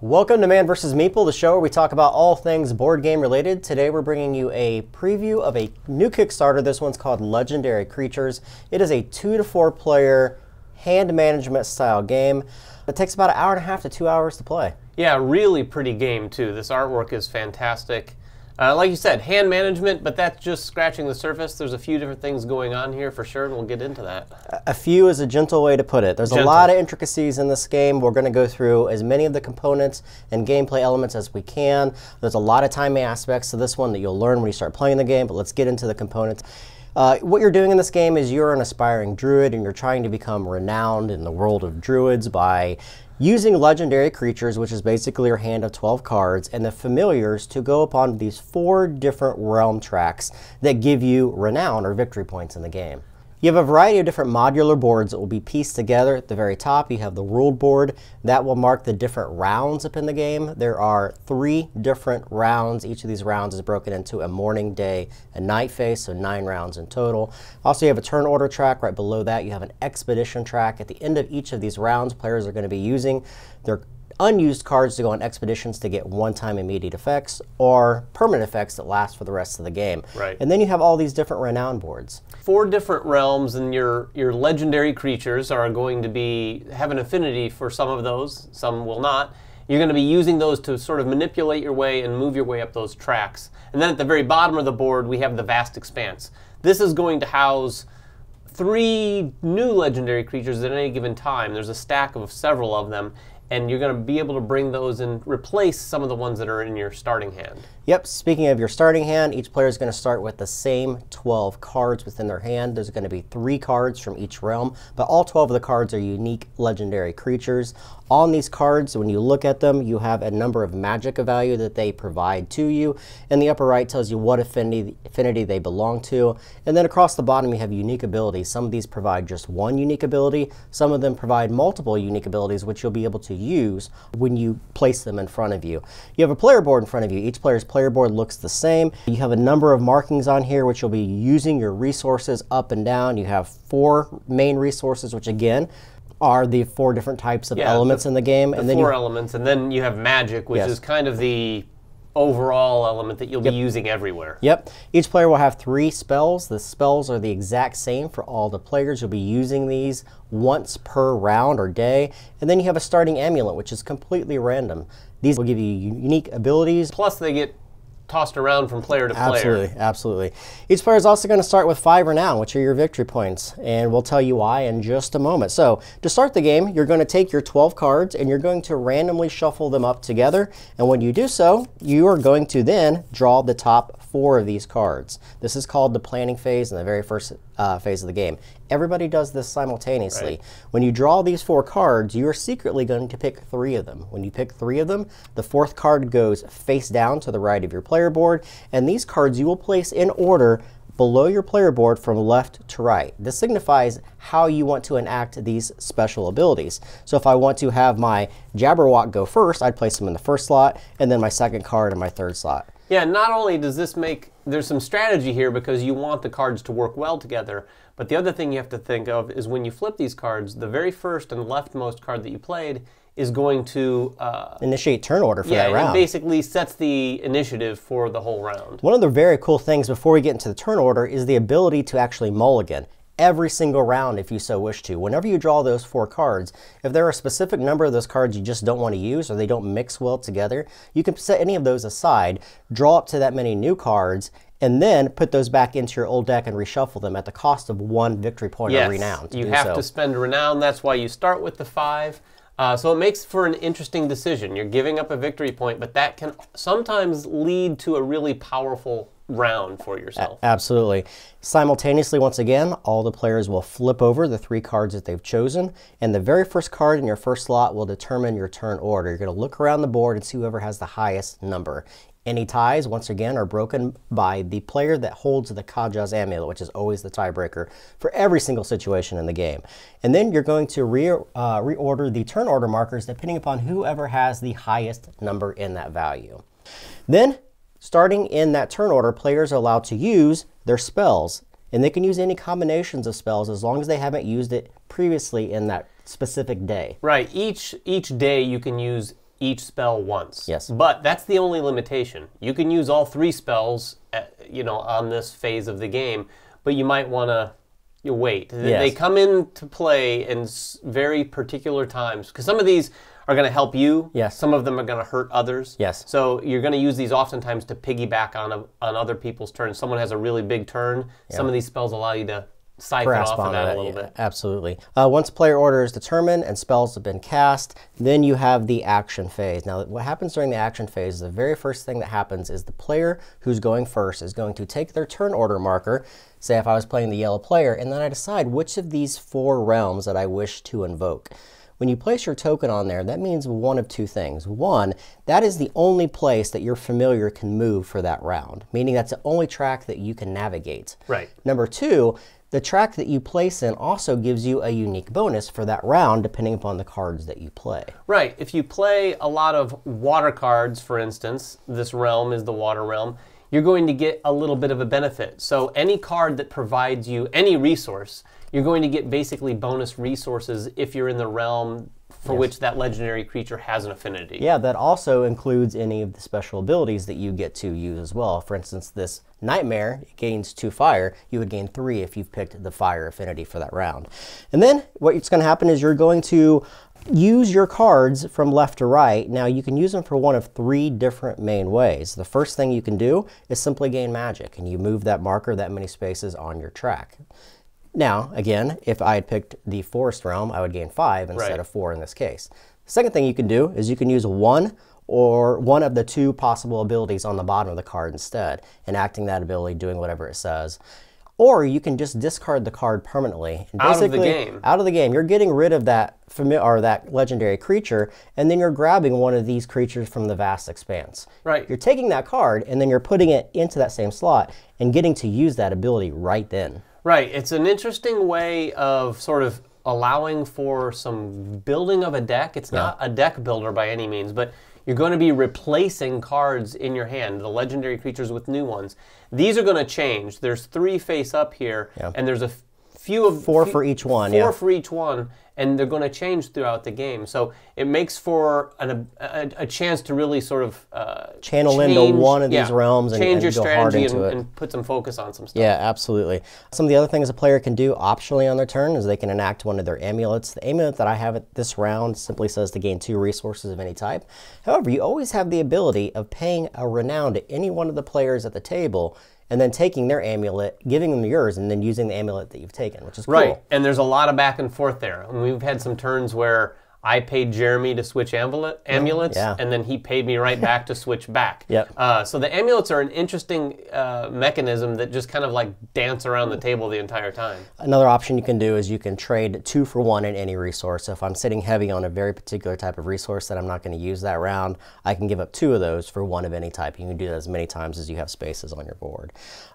Welcome to Man vs. Meeple, the show where we talk about all things board game related. Today we're bringing you a preview of a new Kickstarter. This one's called Legendary Creatures. It is a 2 to 4 player hand management style game. It takes about 1.5 hours to 2 hours to play. Yeah, really pretty game too. This artwork is fantastic. Like you said, hand management, but that's just scratching the surface. There's a few different things going on here for sure, and we'll get into that. A few is a gentle way to put it. There's a lot of intricacies in this game. We're going to go through as many of the components and gameplay elements as we can. There's a lot of timing aspects to this one that you'll learn when you start playing the game, but let's get into the components. What you're doing in this game is you're an aspiring druid, and you're trying to become renowned in the world of druids by using legendary creatures, which is basically your hand of 12 cards, and the familiars to go upon these 4 different realm tracks that give you renown or victory points in the game. You have a variety of different modular boards that will be pieced together. At the very top, you have the ruled board. That will mark the different rounds up in the game. There are 3 different rounds. Each of these rounds is broken into a morning, day, and night phase, so 9 rounds in total. Also, you have a turn order track. Right below that, you have an expedition track. At the end of each of these rounds, players are going to be using their unused cards to go on expeditions to get one-time immediate effects or permanent effects that last for the rest of the game. Right. And then you have all these different renown boards. 4 different realms, and your legendary creatures are going to have an affinity for some of those, some will not. You're going to be using those to sort of manipulate your way and move your way up those tracks. And then at the very bottom of the board, we have the Vast Expanse. This is going to house 3 new legendary creatures at any given time. There's a stack of several of them, and you're going to be able to bring those and replace some of the ones that are in your starting hand. Yep, speaking of your starting hand, each player is going to start with the same 12 cards within their hand. There's going to be 3 cards from each realm, but all 12 of the cards are unique legendary creatures. On these cards, when you look at them, you have a number of magic value that they provide to you. In the upper right tells you what affinity they belong to. And then across the bottom, you have unique abilities. Some of these provide just 1 unique ability. Some of them provide multiple unique abilities, which you'll be able to use when you place them in front of you. You have a player board in front of you. Each player's player board looks the same. You have a number of markings on here, which you'll be using your resources up and down. You have 4 main resources, which again, are the 4 different types of elements in the game. And then 4 elements, and then you have magic, which is kind of the overall element that you'll be using everywhere. Yep. Each player will have 3 spells. The spells are the exact same for all the players. You'll be using these once per round or day. And then you have a starting amulet, which is completely random. These will give you unique abilities. Plus they get tossed around from player to player. Absolutely, absolutely. Each player is also going to start with 5 renown, which are your victory points, and we'll tell you why in just a moment. So to start the game, you're going to take your 12 cards and you're going to randomly shuffle them up together, and when you do so, you are going to then draw the top 4 of these cards. This is called the planning phase and the very first phase of the game. Everybody does this simultaneously. Right. When you draw these 4 cards, you are secretly going to pick 3 of them. When you pick 3 of them, the 4th card goes face down to the right of your player board, and these cards you will place in order below your player board from left to right. This signifies how you want to enact these special abilities. So if I want to have my Jabberwock go first, I'd place them in the first slot, and then my 2nd card in my 3rd slot. Yeah, not only does this there's some strategy here because you want the cards to work well together, but the other thing you have to think of is when you flip these cards, the very first and leftmost card that you played is going to initiate turn order for that round. Yeah, it basically sets the initiative for the whole round. One of the very cool things before we get into the turn order is the ability to actually mulligan every single round if you so wish to. Whenever you draw those 4 cards, if there are a specific number of those cards you just don't want to use or they don't mix well together, you can set any of those aside, draw up to that many new cards, and then put those back into your old deck and reshuffle them at the cost of 1 victory point or renown. You have to spend renown. That's why you start with the 5. So it makes for an interesting decision. You're giving up a victory point, but that can sometimes lead to a really powerful round for yourself. Absolutely. Simultaneously, once again, all the players will flip over the 3 cards that they've chosen, and the very first card in your first slot will determine your turn order. You're going to look around the board and see whoever has the highest number. Any ties, once again, are broken by the player that holds the Kaja's amulet, which is always the tiebreaker for every single situation in the game. And then you're going to reorder the turn order markers depending upon whoever has the highest number in that value. Then, starting in that turn order, players are allowed to use their spells. And they can use any combinations of spells as long as they haven't used it previously in that specific day. Right. Each day you can use each spell once. Yes. But that's the only limitation. You can use all 3 spells, on this phase of the game, but you might want to wait. Yes. They come into play in very particular times, because some of these are going to help you. Yes. Some of them are going to hurt others. Yes. So you're going to use these oftentimes to piggyback on other people's turns. Someone has a really big turn. Some of these spells allow you to siphon off of that a little bit. Absolutely. Once player order is determined and spells have been cast, then you have the action phase. Now, what happens during the action phase, the very first thing that happens is the player who's going first is going to take their turn order marker, say if I was playing the yellow player, and then I decide which of these 4 realms that I wish to invoke. When you place your token on there, that means one of 2 things. One, that is the only place that your familiar can move for that round, meaning that's the only track that you can navigate. Right. Number 2, the track that you place in also gives you a unique bonus for that round, depending upon the cards that you play. Right. If you play a lot of water cards, for instance, this realm is the water realm, you're going to get a little bit of a benefit. So any card that provides you any resource, you're going to get basically bonus resources if you're in the realm for which that legendary creature has an affinity. Yeah, that also includes any of the special abilities that you get to use as well. For instance, this Nightmare gains 2 fire. You would gain 3 if you've picked the fire affinity for that round. And then what's going to happen is you're going to use your cards from left to right. Now, you can use them for one of 3 different main ways. The first thing you can do is simply gain magic, and you move that marker that many spaces on your track. Now, again, if I had picked the Forest Realm, I would gain 5 instead of 4 in this case. The second thing you can do is you can use one of the 2 possible abilities on the bottom of the card instead, enacting that ability, doing whatever it says. Or you can just discard the card permanently. And out of the game. Out of the game. You're getting rid of that that legendary creature, and then you're grabbing one of these creatures from the Vast Expanse. Right. You're taking that card, and then you're putting it into that same slot and getting to use that ability right then. Right. It's an interesting way of sort of allowing for some building of a deck. It's not a deck builder by any means, but you're going to be replacing cards in your hand, the legendary creatures with new ones. These are going to change. There's 3 face up here, and there's a few of 4 for each one. 4 for each one, and they're going to change throughout the game. So it makes for a chance to really sort of channel into one of these realms and change your go hard strategy into it. And put some focus on some stuff. Yeah, absolutely. Some of the other things a player can do optionally on their turn is they can enact one of their amulets. The amulet that I have at this round simply says to gain 2 resources of any type. However, you always have the ability of paying a renown to any one of the players at the table, and then taking their amulet, giving them yours, and then using the amulet that you've taken, which is cool. Right, and there's a lot of back and forth there. I mean, we've had some turns where I paid Jeremy to switch amulets, and then he paid me right back to switch back. So the amulets are an interesting mechanism that just kind of like dance around the table the entire time. Another option you can do is you can trade 2 for 1 in any resource. So if I'm sitting heavy on a very particular type of resource that I'm not going to use that round, I can give up 2 of those for 1 of any type. You can do that as many times as you have spaces on your board.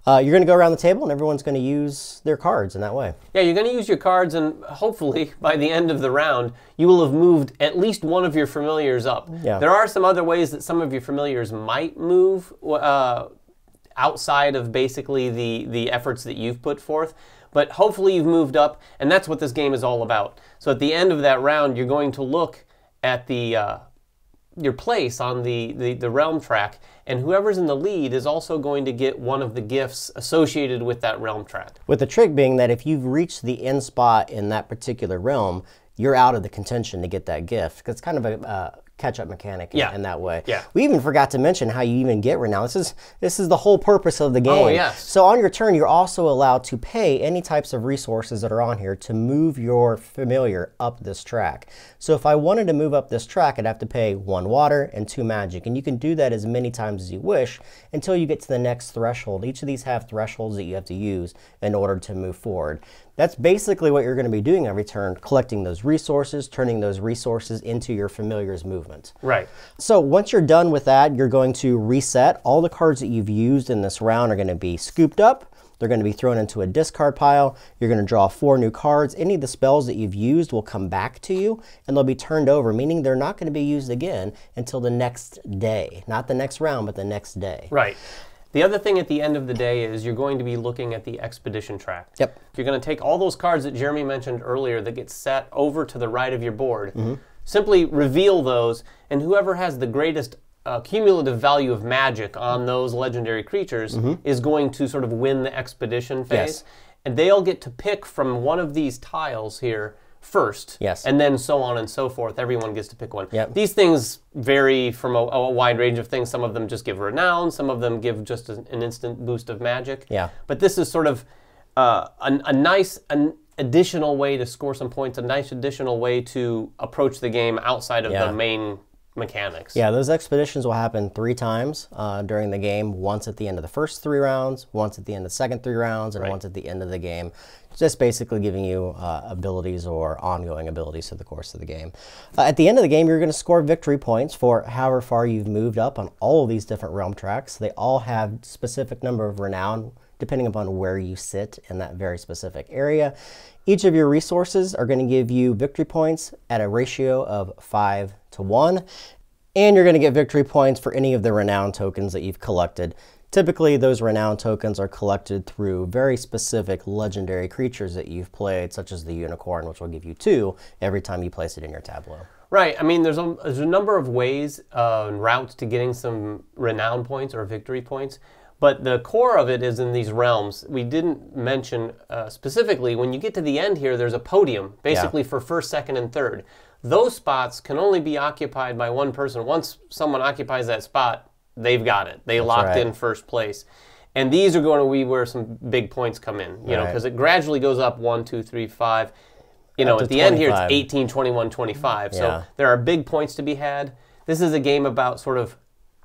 You're going to go around the table, and everyone's going to use their cards in that way. Yeah, you're going to use your cards, and hopefully by the end of the round, you will have moved at least one of your familiars up. There are some other ways that some of your familiars might move outside of basically the efforts that you've put forth, but hopefully you've moved up, and that's what this game is all about. So at the end of that round, you're going to look at your place on the realm track, and whoever's in the lead is also going to get one of the gifts associated with that realm track. With the trick being that if you've reached the end spot in that particular realm, you're out of the contention to get that gift, because it's kind of a catch-up mechanic in that way. We even forgot to mention how you even get renown. This is the whole purpose of the game. Oh, yes. So on your turn, you're also allowed to pay any types of resources that are on here to move your familiar up this track. So if I wanted to move up this track, I'd have to pay 1 water and 2 magic, and you can do that as many times as you wish until you get to the next threshold. Each of these have thresholds that you have to use in order to move forward. That's basically what you're going to be doing every turn, collecting those resources, turning those resources into your familiar's movement. Right. So once you're done with that, you're going to reset. All the cards that you've used in this round are going to be scooped up. They're going to be thrown into a discard pile. You're going to draw 4 new cards. Any of the spells that you've used will come back to you, and they'll be turned over, meaning they're not going to be used again until the next day. Not the next round, but the next day. Right. The other thing at the end of the day is you're going to be looking at the expedition track. You're going to take all those cards that Jeremy mentioned earlier that get set over to the right of your board. simply reveal those, and whoever has the greatest cumulative value of magic on those legendary creatures is going to sort of win the expedition phase. Yes. And they'll get to pick from one of these tiles here first, yes, and then so on and so forth. Everyone gets to pick one. Yep. These things vary from a wide range of things. Some of them just give renown, some of them give just an instant boost of magic. Yeah. But this is sort of a nice additional way to score some points, a nice additional way to approach the game outside of the main mechanics. Yeah, those expeditions will happen 3 times during the game. Once at the end of the first 3 rounds, once at the end of the second 3 rounds, and once at the end of the game. Just basically giving you abilities or ongoing abilities through the course of the game. At the end of the game, you're going to score victory points for however far you've moved up on all of these different realm tracks. They all have specific number of renown depending upon where you sit in that very specific area. Each of your resources are going to give you victory points at a ratio of 5 to 1, and you're going to get victory points for any of the renown tokens that you've collected. Typically, those renown tokens are collected through very specific legendary creatures that you've played, such as the unicorn, which will give you 2 every time you place it in your tableau. Right. I mean, there's a number of ways and routes to getting some renown points or victory points. But the core of it is in these realms. We didn't mention specifically, when you get to the end here, there's a podium, basically for first, second, and third. Those spots can only be occupied by one person. Once someone occupies that spot, they've got it. They locked in first place. And these are going to be where some big points come in, you know, because it gradually goes up 1, 2, 3, 5. You know, at the end here, it's 18, 21, 25. So there are big points to be had. This is a game about sort of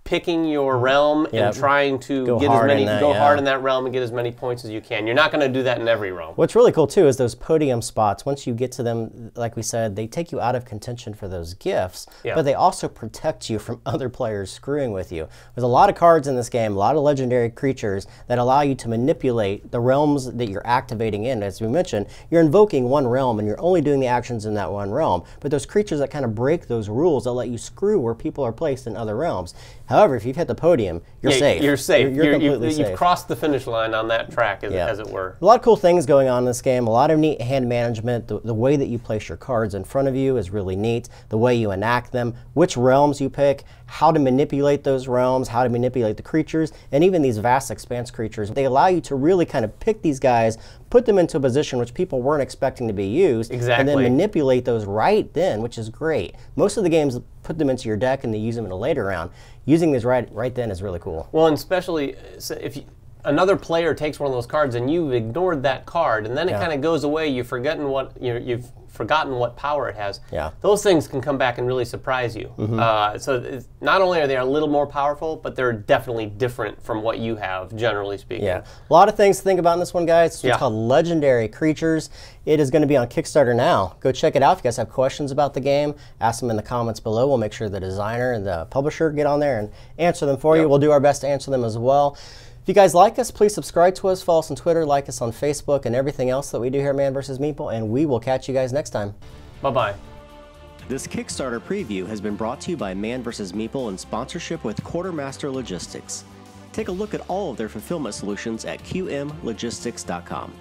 picking your realm and trying to get as many, go hard in that realm and get as many points as you can. You're not going to do that in every realm. What's really cool too is those podium spots. Once you get to them, like we said, they take you out of contention for those gifts, but they also protect you from other players screwing with you. There's a lot of cards in this game, a lot of legendary creatures that allow you to manipulate the realms that you're activating in. As we mentioned, you're invoking one realm and you're only doing the actions in that one realm, but those creatures that kind of break those rules, they'll let you screw where people are placed in other realms. However, if you've hit the podium, you're safe. You're safe. You're completely safe. You've crossed the finish line on that track, as it were. A lot of cool things going on in this game. A lot of neat hand management. The way that you place your cards in front of you is really neat. The way you enact them, which realms you pick, how to manipulate those realms, how to manipulate the creatures, and even these Vast Expanse creatures. They allow you to really kind of pick these guys, put them into a position which people weren't expecting to be used, and then manipulate those right then, which is great. Most of the games put them into your deck and they use them in a later round. Using these right then is really cool. Well, and especially if another player takes one of those cards and you've ignored that card, and then it kind of goes away, you've forgotten what power it has. Those things can come back and really surprise you. So not only are they a little more powerful, but they're definitely different from what you have, generally speaking. A lot of things to think about in this one, guys. It's what's called Legendary Creatures. It is going to be on Kickstarter now. Go check it out. If you guys have questions about the game, ask them in the comments below. We'll make sure the designer and the publisher get on there and answer them for you. We'll do our best to answer them as well. If you guys like us, please subscribe to us, follow us on Twitter, like us on Facebook, and everything else that we do here at Man vs. Meeple, and we will catch you guys next time. Bye-bye. This Kickstarter preview has been brought to you by Man vs. Meeple in sponsorship with Quartermaster Logistics. Take a look at all of their fulfillment solutions at qmlogistics.com.